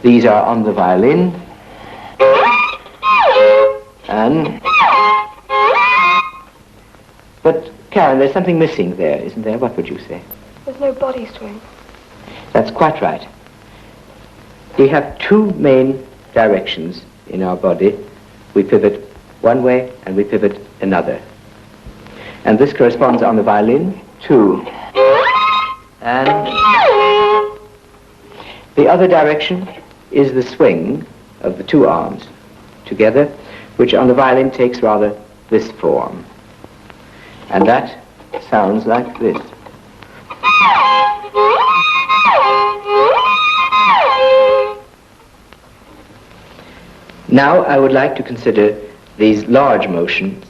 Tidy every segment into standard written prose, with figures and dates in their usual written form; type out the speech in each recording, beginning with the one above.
These are on the violin, and... But, Karen, there's something missing there, isn't there? What would you say? There's no body swing. That's quite right. We have two main directions in our body. We pivot one way and we pivot another. And this corresponds on the violin to... And the other direction is the swing of the two arms together, which on the violin takes rather this form. And that sounds like this. Now I would like to consider these large motions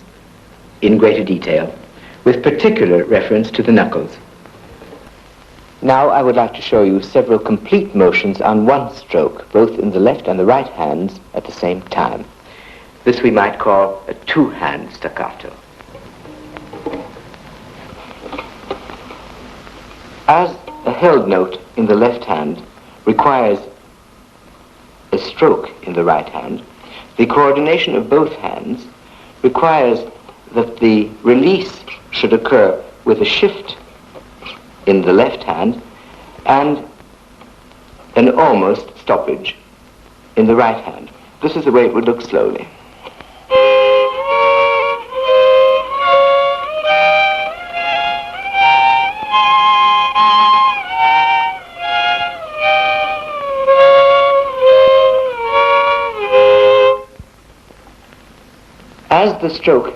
in greater detail, with particular reference to the knuckles. Now I would like to show you several complete motions on one stroke, both in the left and the right hands at the same time. This we might call a two-hand staccato. As a held note in the left hand requires a stroke in the right hand, the coordination of both hands requires that the release should occur with a shift in the left hand and an almost stoppage in the right hand. This is the way it would look slowly. As the stroke,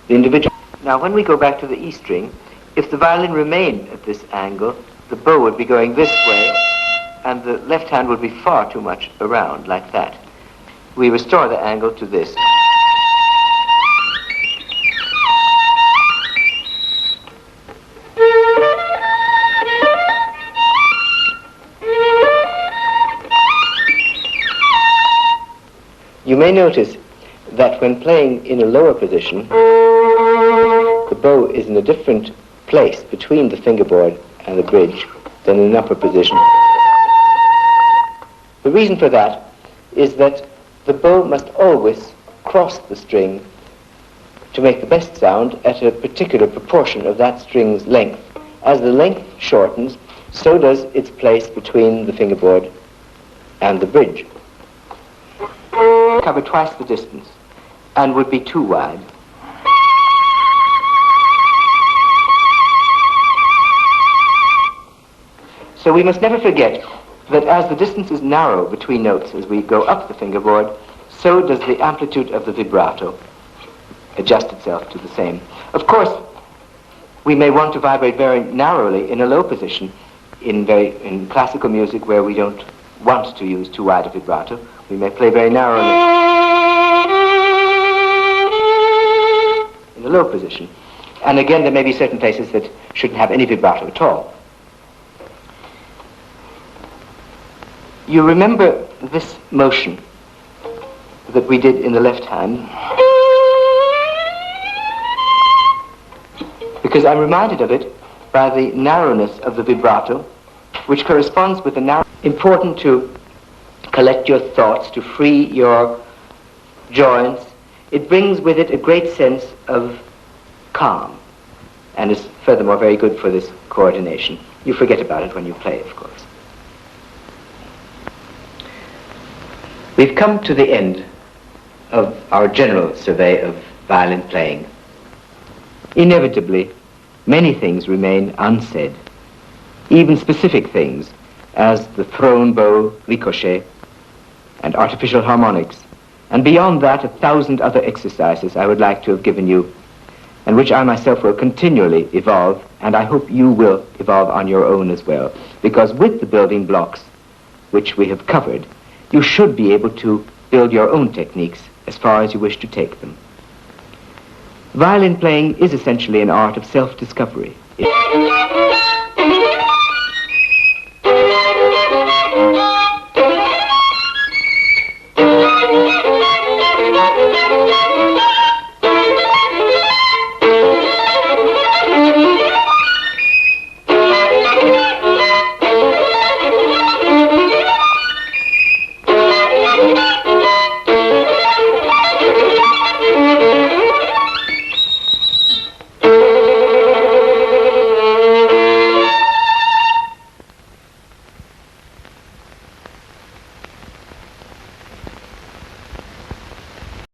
the individual... Now when we go back to the E string, if the violin remained at this angle, the bow would be going this way, and the left hand would be far too much around, like that. We restore the angle to this. You may notice that when playing in a lower position, the bow is in a different place between the fingerboard and the bridge than in an upper position. The reason for that is that the bow must always cross the string to make the best sound at a particular proportion of that string's length. As the length shortens, so does its place between the fingerboard and the bridge. Cover twice the distance and would be too wide. So we must never forget that as the distance is narrow between notes as we go up the fingerboard, so does the amplitude of the vibrato adjust itself to the same. Of course, we may want to vibrate very narrowly in a low position in classical music where we don't want to use too wide a vibrato. We may play very narrowly in a low position. And again, there may be certain places that shouldn't have any vibrato at all. You remember this motion that we did in the left hand, because I'm reminded of it by the narrowness of the vibrato, which corresponds with the narrow... Important to collect your thoughts, to free your joints. It brings with it a great sense of calm, and is furthermore very good for this coordination. You forget about it when you play, of course. We've come to the end of our general survey of violin playing. Inevitably, many things remain unsaid, even specific things, as the thrown bow ricochet and artificial harmonics, and beyond that 1,000 other exercises I would like to have given you, and which I myself will continually evolve, and I hope you will evolve on your own as well, because with the building blocks which we have covered, you should be able to build your own techniques as far as you wish to take them. Violin playing is essentially an art of self-discovery.